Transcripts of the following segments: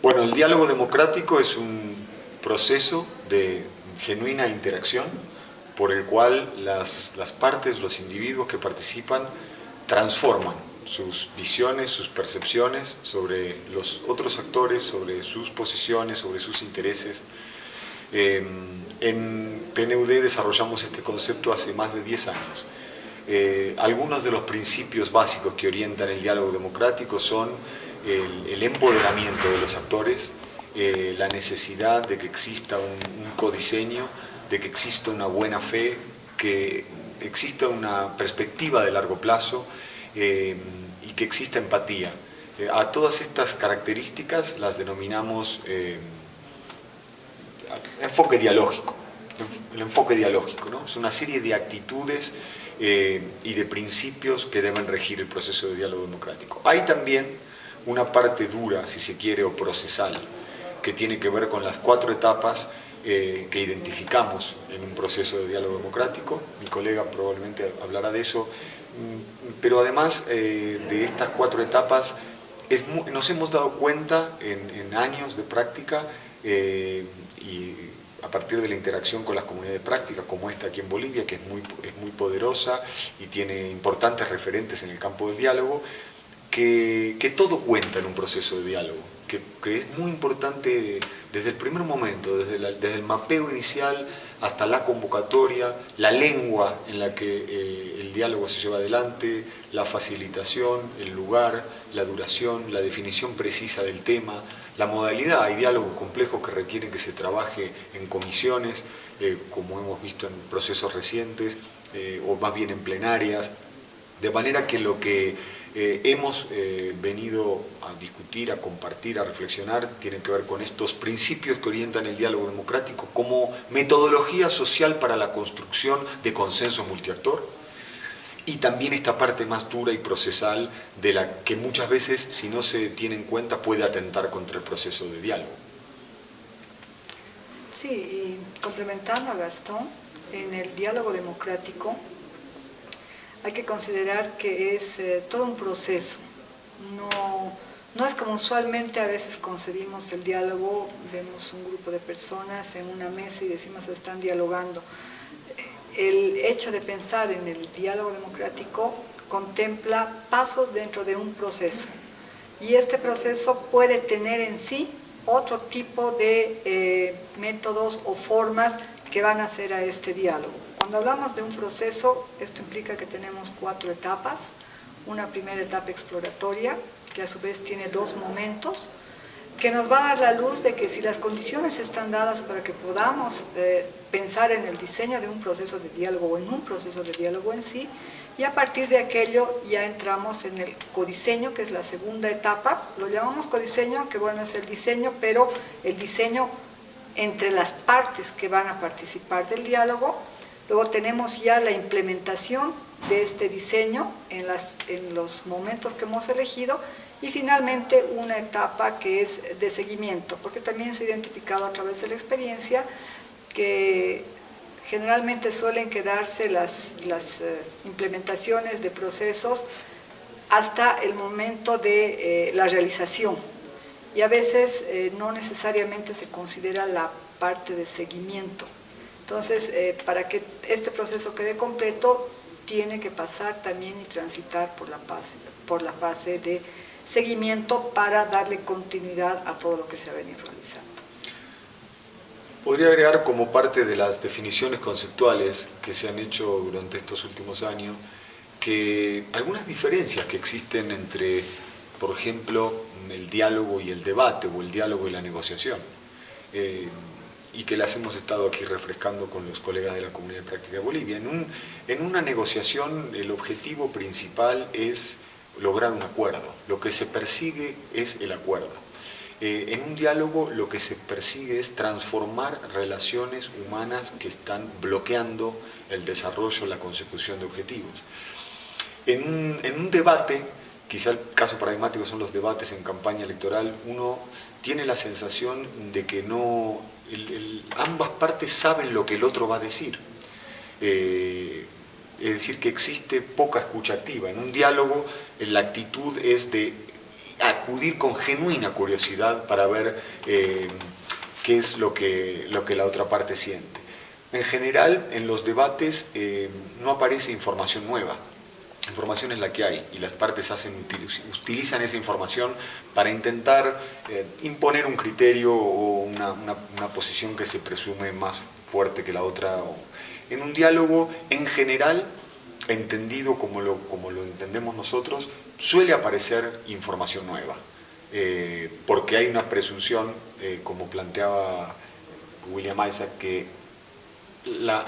Bueno, el diálogo democrático es un proceso de genuina interacción por el cual las partes, los individuos que participan, transforman sus visiones, sus percepciones sobre los otros actores, sobre sus posiciones, sobre sus intereses. En PNUD desarrollamos este concepto hace más de 10 años. Algunos de los principios básicos que orientan el diálogo democrático son el empoderamiento de los actores, la necesidad de que exista un codiseño, de que exista una buena fe, que exista una perspectiva de largo plazo y que exista empatía. A todas estas características las denominamos enfoque dialógico. El enfoque dialógico, ¿no? Es una serie de actitudes y de principios que deben regir el proceso de diálogo democrático. Hay también una parte dura, si se quiere, o procesal, que tiene que ver con las 4 etapas que identificamos en un proceso de diálogo democrático. Mi colega probablemente hablará de eso, pero además de estas 4 etapas nos hemos dado cuenta en años de práctica y a partir de la interacción con las comunidades de práctica, como esta aquí en Bolivia, que es muy poderosa y tiene importantes referentes en el campo del diálogo, que todo cuenta en un proceso de diálogo, que es muy importante desde el primer momento, desde el mapeo inicial hasta la convocatoria, la lengua en la que el diálogo se lleva adelante, la facilitación, el lugar, la duración, la definición precisa del tema, la modalidad. Hay diálogos complejos que requieren que se trabaje en comisiones, como hemos visto en procesos recientes, o más bien en plenarias, de manera que lo que hemos venido a discutir, a compartir, a reflexionar, tiene que ver con estos principios que orientan el diálogo democrático como metodología social para la construcción de consenso multiactor, y también esta parte más dura y procesal de la que muchas veces, si no se tiene en cuenta, puede atentar contra el proceso de diálogo. Sí, y complementando a Gastón, en el diálogo democrático hay que considerar que es todo un proceso. No es como usualmente a veces concebimos el diálogo, vemos un grupo de personas en una mesa y decimos están dialogando. El hecho de pensar en el diálogo democrático contempla pasos dentro de un proceso. Y este proceso puede tener en sí otro tipo de métodos o formas que van a hacer a este diálogo. Cuando hablamos de un proceso, esto implica que tenemos 4 etapas. Una primera etapa exploratoria, que a su vez tiene 2 momentos, que nos va a dar la luz de que si las condiciones están dadas para que podamos pensar en el diseño de un proceso de diálogo o en un proceso de diálogo en sí, y a partir de aquello ya entramos en el codiseño, que es la segunda etapa. Lo llamamos codiseño, que bueno, es el diseño, pero el diseño entre las partes que van a participar del diálogo. Luego tenemos ya la implementación de este diseño en los momentos que hemos elegido, y finalmente una etapa que es de seguimiento, porque también se ha identificado a través de la experiencia que generalmente suelen quedarse las implementaciones de procesos hasta el momento de la realización, y a veces no necesariamente se considera la parte de seguimiento. Entonces, para que este proceso quede completo, tiene que pasar también y transitar por la fase de seguimiento para darle continuidad a todo lo que se ha venido realizando. Podría agregar como parte de las definiciones conceptuales que se han hecho durante estos últimos años, que algunas diferencias que existen entre, por ejemplo, el diálogo y el debate, o el diálogo y la negociación, y que las hemos estado aquí refrescando con los colegas de la Comunidad de Práctica de Bolivia. En una negociación el objetivo principal es lograr un acuerdo, lo que se persigue es el acuerdo. En un diálogo lo que se persigue es transformar relaciones humanas que están bloqueando el desarrollo, la consecución de objetivos. En un debate, quizá el caso paradigmático son los debates en campaña electoral, uno tiene la sensación de que ambas partes saben lo que el otro va a decir. Es decir, que existe poca escucha activa. En un diálogo la actitud es de acudir con genuina curiosidad para ver qué es lo que la otra parte siente. En general, en los debates no aparece información nueva. La información es la que hay y las partes utilizan esa información para intentar imponer un criterio o una posición que se presume más fuerte que la otra. En un diálogo, en general, entendido como lo entendemos nosotros, suele aparecer información nueva, porque hay una presunción, como planteaba William Isaac, que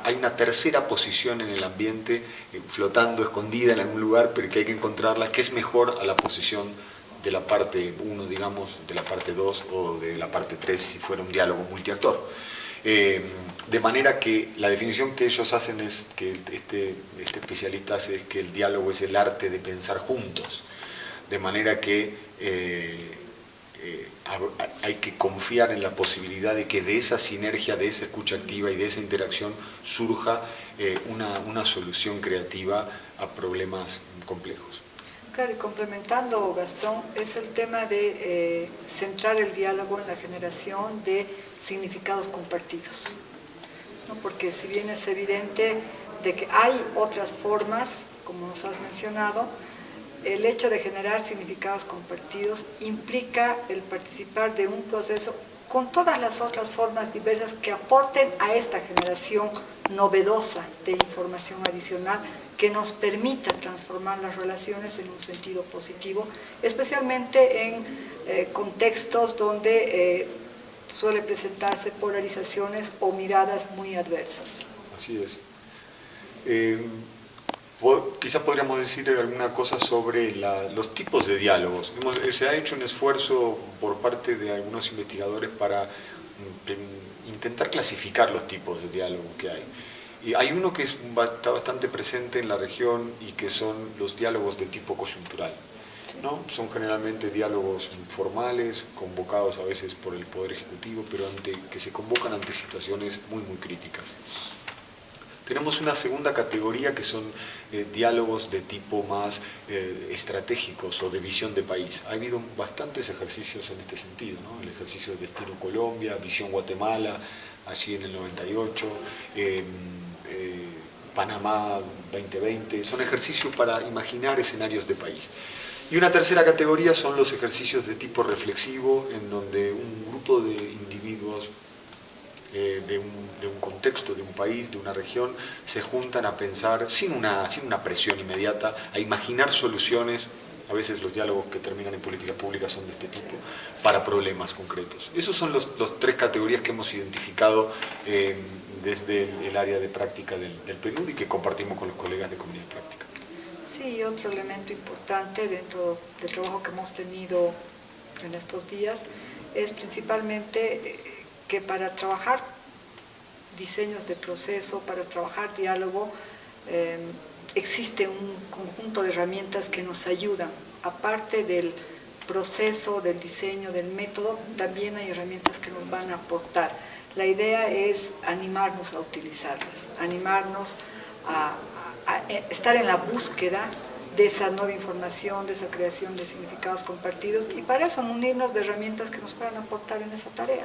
hay una tercera posición en el ambiente, flotando, escondida en algún lugar, pero que hay que encontrarla, que es mejor a la posición de la parte 1, digamos, de la parte 2 o de la parte 3, si fuera un diálogo multiactor. De manera que la definición que ellos hacen es que este especialista hace es que el diálogo es el arte de pensar juntos, de manera que hay que confiar en la posibilidad de que de esa sinergia, de esa escucha activa y de esa interacción surja una solución creativa a problemas complejos. Claro, y complementando, Gastón, es el tema de centrar el diálogo en la generación de significados compartidos, ¿no? Porque si bien es evidente de que hay otras formas, como nos has mencionado, el hecho de generar significados compartidos implica el participar de un proceso con todas las otras formas diversas que aporten a esta generación novedosa de información adicional que nos permita transformar las relaciones en un sentido positivo, especialmente en contextos donde suele presentarse polarizaciones o miradas muy adversas. Así es. Quizá podríamos decir alguna cosa sobre los tipos de diálogos. Se ha hecho un esfuerzo por parte de algunos investigadores para intentar clasificar los tipos de diálogo que hay. Y hay uno que está bastante presente en la región y que son los diálogos de tipo coyuntural, ¿no? Son generalmente diálogos formales, convocados a veces por el Poder Ejecutivo, pero que se convocan ante situaciones muy críticas. Tenemos una segunda categoría que son diálogos de tipo más estratégicos o de visión de país. Ha habido bastantes ejercicios en este sentido, ¿no? El ejercicio de Destino Colombia, Visión Guatemala, allí en el 98, Panamá 2020, son ejercicios para imaginar escenarios de país. Y una tercera categoría son los ejercicios de tipo reflexivo, en donde un grupo de individuos de un contexto, de un país, de una región, se juntan a pensar, sin una presión inmediata, a imaginar soluciones. A veces los diálogos que terminan en política pública son de este tipo, para problemas concretos. Esos son los tres categorías que hemos identificado desde el área de práctica del PNUD y que compartimos con los colegas de Comunidad Práctica. Sí, otro elemento importante dentro del trabajo que hemos tenido en estos días es principalmente que para trabajar diseños de proceso, para trabajar diálogo, existe un conjunto de herramientas que nos ayudan. Aparte del proceso, del diseño, del método, también hay herramientas que nos van a aportar. La idea es animarnos a utilizarlas, animarnos a estar en la búsqueda de esa nueva información, de esa creación de significados compartidos, y para eso unirnos de herramientas que nos puedan aportar en esa tarea.